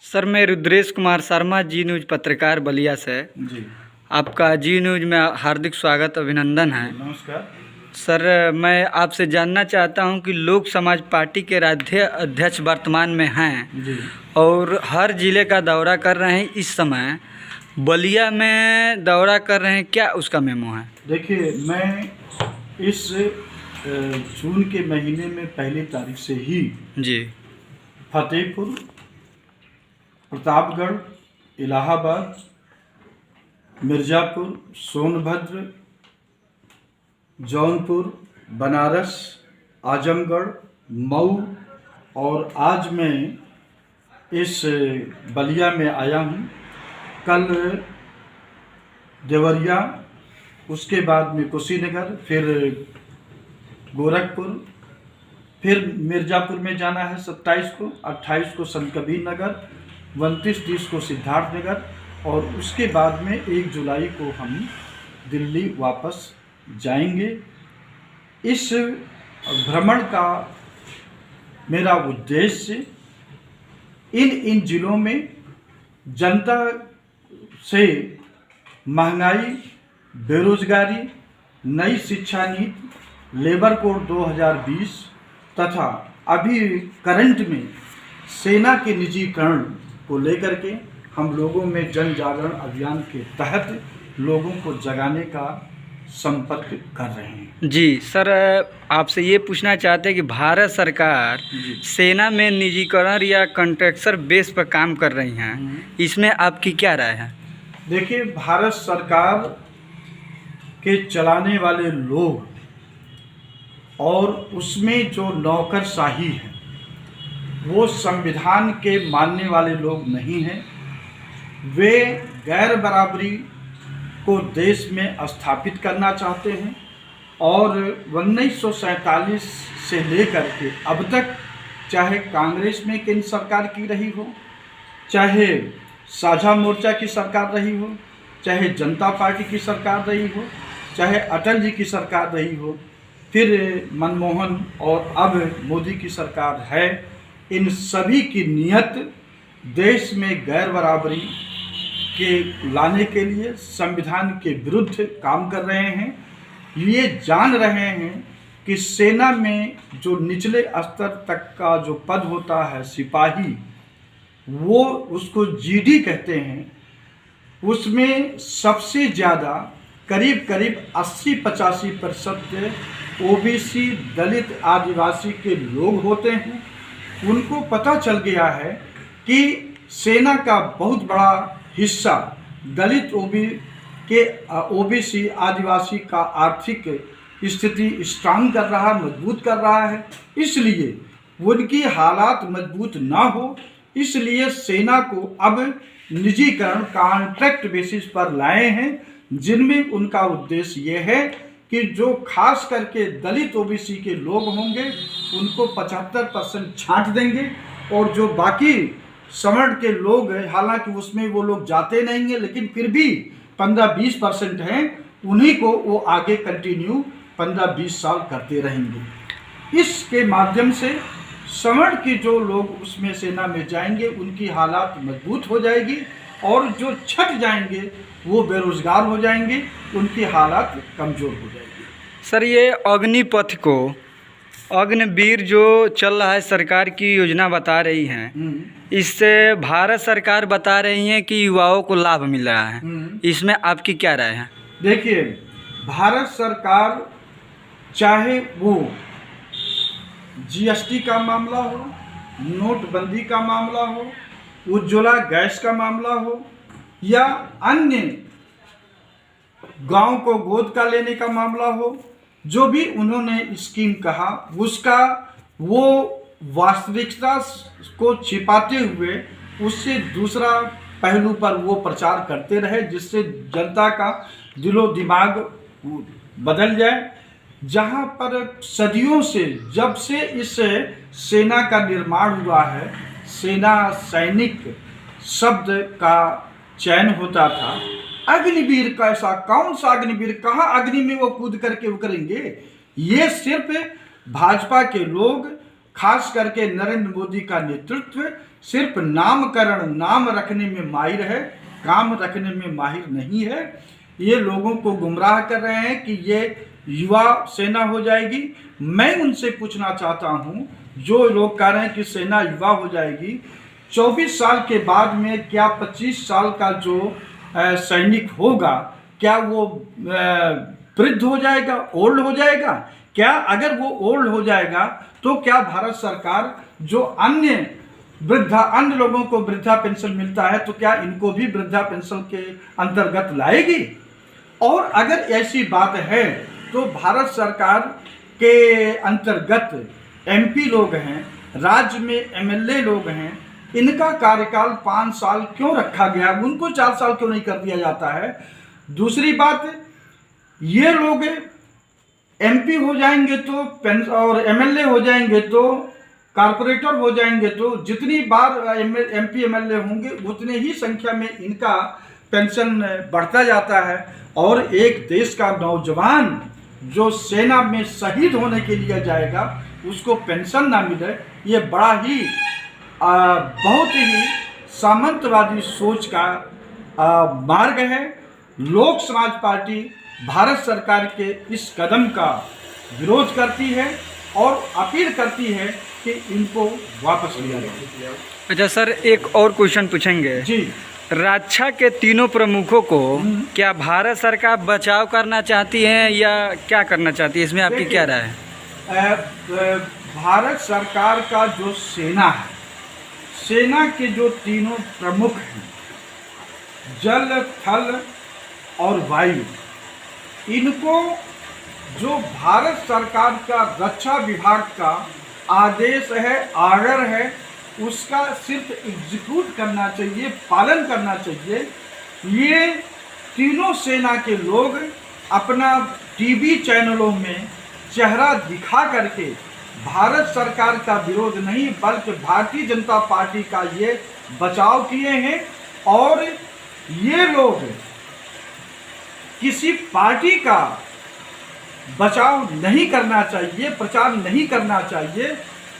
Sir, मैं रुद्रेश कुमार शर्मा, जी news पत्रकार बलिया से। जी आपका जी न्यूज़ में हार्दिक स्वागत, अभिनंदन है। नमस्कार। सर, मैं आपसे जानना चाहता हूं कि लोक समाज पार्टी के राज्य अध्यक्ष वर्तमान में हैं जी और हर जिले का दौरा कर रहे हैं। इस समय बलिया में दौरा कर रहे हैं, क्या उसका मेमो है? देखिए, मैं इस जून के महीने में पहली तारीख से ही जी फतेहपुर, प्रतापगढ़, इलाहाबाद, मिर्ज़ापुर, सोनभद्र, जौनपुर, बनारस, आजमगढ़, मऊ और आज मैं इस बलिया में आया हूँ। कल देवरिया, उसके बाद में कुशीनगर, फिर गोरखपुर, फिर मिर्ज़ापुर में जाना है 27 को, 28 को संत कबीर नगर, 29-30 को सिद्धार्थनगर और उसके बाद में 1 जुलाई को हम दिल्ली वापस जाएंगे। इस भ्रमण का मेरा उद्देश्य इन जिलों में जनता से महंगाई, बेरोजगारी, नई शिक्षा नीति, लेबर कोड 2020 तथा अभी करंट में सेना के निजीकरण को लेकर के हम लोगों में जन जागरण अभियान के तहत लोगों को जगाने का संपर्क कर रहे हैं। जी सर, आपसे ये पूछना चाहते हैं कि भारत सरकार सेना में निजीकरण या कॉन्ट्रैक्टर बेस पर काम कर रही हैं, इसमें आपकी क्या राय है? देखिए, भारत सरकार के चलाने वाले लोग और उसमें जो नौकरशाही है वो संविधान के मानने वाले लोग नहीं हैं। वे गैर बराबरी को देश में स्थापित करना चाहते हैं और 1947 से लेकर के अब तक, चाहे कांग्रेस में केंद्र सरकार की रही हो, चाहे साझा मोर्चा की सरकार रही हो, चाहे जनता पार्टी की सरकार रही हो, चाहे अटल जी की सरकार रही हो, फिर मनमोहन और अब मोदी की सरकार है, इन सभी की नियत देश में गैर बराबरी के लाने के लिए संविधान के विरुद्ध काम कर रहे हैं। ये जान रहे हैं कि सेना में जो निचले स्तर तक का जो पद होता है सिपाही, वो उसको जीडी कहते हैं, उसमें सबसे ज़्यादा करीब 80-85% ओबीसी, दलित, आदिवासी के लोग होते हैं। उनको पता चल गया है कि सेना का बहुत बड़ा हिस्सा दलित ओबीसी आदिवासी का आर्थिक स्थिति स्ट्रांग कर रहा, मजबूत कर रहा है। इसलिए उनकी हालात मजबूत ना हो, इसलिए सेना को अब निजीकरण कॉन्ट्रैक्ट बेसिस पर लाए हैं, जिनमें उनका उद्देश्य ये है कि जो खास करके दलित ओबीसी के लोग होंगे उनको 75% छांट देंगे और जो बाकी सवर्ण के लोग हैं, हालांकि उसमें वो लोग जाते नहीं हैं, लेकिन फिर भी 15-20% हैं, उन्हीं को वो आगे कंटिन्यू 15-20 साल करते रहेंगे। इसके माध्यम से सवर्ण के जो लोग उसमें सेना में जाएंगे उनकी हालात मजबूत हो जाएगी और जो छट जाएंगे वो बेरोजगार हो जाएंगे, उनकी हालात कमज़ोर हो जाएगी। सर, ये अग्निपथ को, अग्निवीर जो चल रहा है, सरकार की योजना बता रही हैं, इससे भारत सरकार बता रही हैं कि युवाओं को लाभ मिल रहा है, इसमें आपकी क्या राय है? देखिए, भारत सरकार चाहे वो जीएसटी का मामला हो, नोटबंदी का मामला हो, उज्ज्वला गैस का मामला हो या अन्य गांव को गोद का लेने का मामला हो, जो भी उन्होंने स्कीम कहा उसका वो वास्तविकता को छिपाते हुए उससे दूसरा पहलू पर वो प्रचार करते रहे, जिससे जनता का दिलो दिमाग बदल जाए। जहाँ पर सदियों से, जब से इस सेना का निर्माण हुआ है, सेना सैनिक शब्द का चयन होता था, अग्निवीर कैसा, कौन सा अग्निवीर, कहाँ अग्नि में वो कूद करके उतरेंगे? ये सिर्फ भाजपा के लोग, खास करके नरेंद्र मोदी का नेतृत्व सिर्फ नामकरण, नाम रखने में माहिर है, काम रखने में माहिर नहीं है। ये लोगों को गुमराह कर रहे हैं कि ये युवा सेना हो जाएगी। मैं उनसे पूछना चाहता हूँ, जो लोग कह रहे हैं कि सेना युवा हो जाएगी, 24 साल के बाद में क्या 25 साल का जो सैनिक होगा, क्या वो वृद्ध हो जाएगा, ओल्ड हो जाएगा? क्या अगर वो ओल्ड हो जाएगा तो क्या भारत सरकार जो अन्य लोगों को वृद्धा पेंशन मिलता है, तो क्या इनको भी वृद्धा पेंशन के अंतर्गत लाएगी? और अगर ऐसी बात है तो भारत सरकार के अंतर्गत एमपी लोग हैं, राज्य में एमएलए लोग हैं, इनका कार्यकाल 5 साल क्यों रखा गया? उनको 4 साल क्यों नहीं कर दिया जाता है? दूसरी बात, ये लोग एमपी हो जाएंगे तो और एमएलए हो जाएंगे तो, कारपोरेटर हो जाएंगे तो, जितनी बार एमपी एमएलए होंगे उतने ही संख्या में इनका पेंशन बढ़ता जाता है। और एक देश का नौजवान जो सेना में शहीद होने के लिए जाएगा, उसको पेंशन ना मिले, ये बड़ा ही बहुत ही सामंतवादी सोच का मार्ग है। लोक समाज पार्टी भारत सरकार के इस कदम का विरोध करती है और अपील करती है कि इनको वापस लिया जाए। अच्छा सर, एक और क्वेश्चन पूछेंगे जी। रक्षा के तीनों प्रमुखों को क्या भारत सरकार बचाव करना चाहती है या क्या करना चाहती है, इसमें आपकी क्या राय है? भारत सरकार का जो सेना है, सेना के जो तीनों प्रमुख हैं, जल, थल और वायु, इनको जो भारत सरकार का रक्षा विभाग का आदेश है, आर्डर है, उसका सिर्फ एग्जीक्यूट करना चाहिए, पालन करना चाहिए। ये तीनों सेना के लोग अपना टीवी चैनलों में चेहरा दिखा करके भारत सरकार का विरोध नहीं बल्कि भारतीय जनता पार्टी का ये बचाव किए हैं। और ये लोग किसी पार्टी का बचाव नहीं करना चाहिए, प्रचार नहीं करना चाहिए।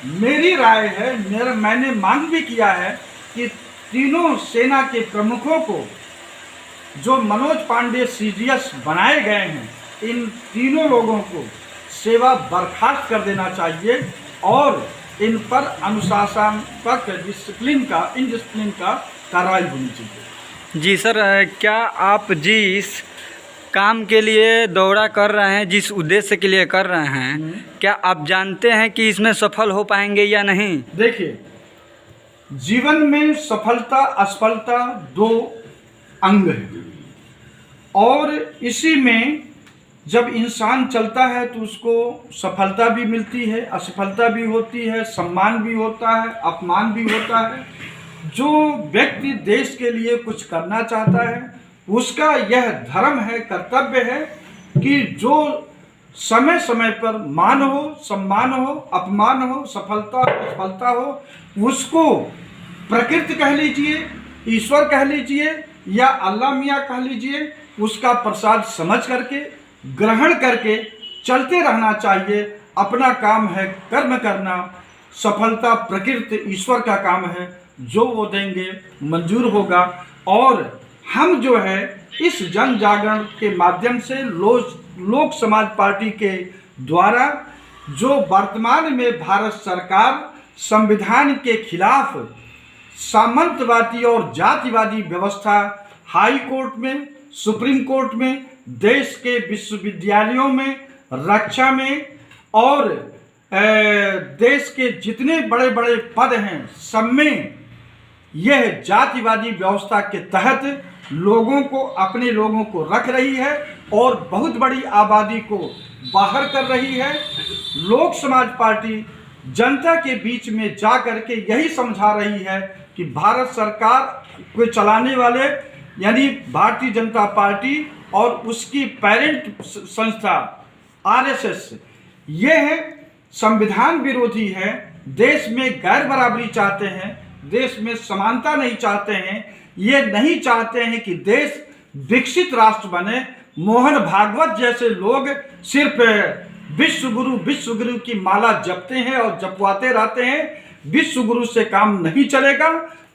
मेरी राय है, मैंने मांग भी किया है कि तीनों सेना के प्रमुखों को जो मनोज पांडे सीडीएस बनाए गए हैं, इन तीनों लोगों को सेवा बर्खास्त कर देना चाहिए और इन पर अनुशासनात्मक इनडिसिप्लिन का कार्रवाई होनी चाहिए। जी सर, क्या आप जिस काम के लिए दौरा कर रहे हैं, जिस उद्देश्य के लिए कर रहे हैं, क्या आप जानते हैं कि इसमें सफल हो पाएंगे या नहीं? देखिए, जीवन में सफलता असफलता दो अंग है और इसी में जब इंसान चलता है तो उसको सफलता भी मिलती है, असफलता भी होती है, सम्मान भी होता है, अपमान भी होता है। जो व्यक्ति देश के लिए कुछ करना चाहता है उसका यह धर्म है, कर्तव्य है कि जो समय समय पर मान हो, सम्मान हो, अपमान हो, सफलता असफलता हो, उसको प्रकृति कह लीजिए, ईश्वर कह लीजिए या अल्लाह मियाँ कह लीजिए, उसका प्रसाद समझ करके ग्रहण करके चलते रहना चाहिए। अपना काम है कर्म करना, सफलता प्रकृति ईश्वर का काम है, जो वो देंगे मंजूर होगा। और हम जो है इस जन जागरण के माध्यम से लोक समाज पार्टी के द्वारा जो वर्तमान में भारत सरकार संविधान के खिलाफ सामंतवादी और जातिवादी व्यवस्था हाई कोर्ट में, सुप्रीम कोर्ट में, देश के विश्वविद्यालयों में, रक्षा में और देश के जितने बड़े बड़े पद हैं सब में यह जातिवादी व्यवस्था के तहत लोगों को, अपने लोगों को रख रही है और बहुत बड़ी आबादी को बाहर कर रही है। लोक समाज पार्टी जनता के बीच में जा करके यही समझा रही है कि भारत सरकार को चलाने वाले यानी भारतीय जनता पार्टी और उसकी पेरेंट संस्था आरएसएस, यह संविधान विरोधी है, देश में गैर बराबरी चाहते हैं, देश में समानता नहीं चाहते हैं, ये नहीं चाहते हैं कि देश विकसित राष्ट्र बने। मोहन भागवत जैसे लोग सिर्फ विश्व गुरु की माला जपते हैं और जपवाते रहते हैं। विश्व गुरु से काम नहीं चलेगा।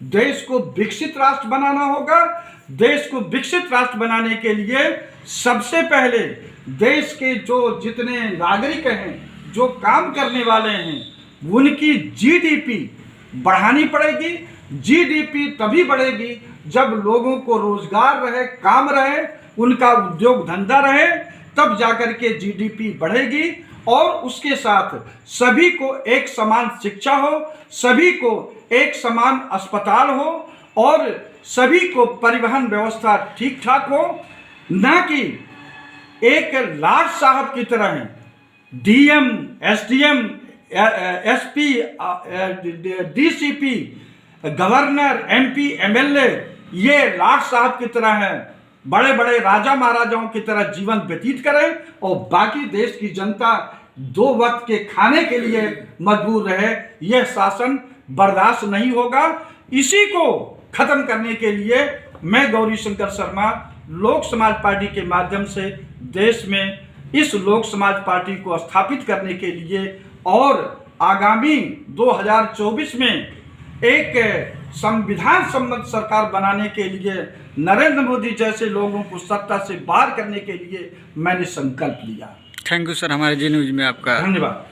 देश को विकसित राष्ट्र बनाना होगा। देश को विकसित राष्ट्र बनाने के लिए सबसे पहले देश के जो जितने नागरिक हैं, जो काम करने वाले हैं, उनकी जीडीपी बढ़ानी पड़ेगी। जीडीपी तभी बढ़ेगी जब लोगों को रोजगार रहे, काम रहे, उनका उद्योग धंधा रहे, तब जाकर के जीडीपी बढ़ेगी। और उसके साथ सभी को एक समान शिक्षा हो, सभी को एक समान अस्पताल हो और सभी को परिवहन व्यवस्था ठीक ठाक हो, न कि एक लाट साहब की तरह DM, SDM, SP, DCP, governor, MP, MLA ये लाट साहब की तरह हैं, बड़े बड़े राजा महाराजाओं की तरह जीवन व्यतीत करें और बाकी देश की जनता 2 वक्त के खाने के लिए मजबूर रहे। यह शासन बर्दाश्त नहीं होगा। इसी को खत्म करने के लिए मैं गौरीशंकर शर्मा लोक समाज पार्टी के माध्यम से देश में इस लोक समाज पार्टी को स्थापित करने के लिए और आगामी 2024 में एक संविधान सम्मत सरकार बनाने के लिए नरेंद्र मोदी जैसे लोगों को सत्ता से बाहर करने के लिए मैंने संकल्प लिया। थैंक यू सर, हमारे जी न्यूज़ में आपका धन्यवाद।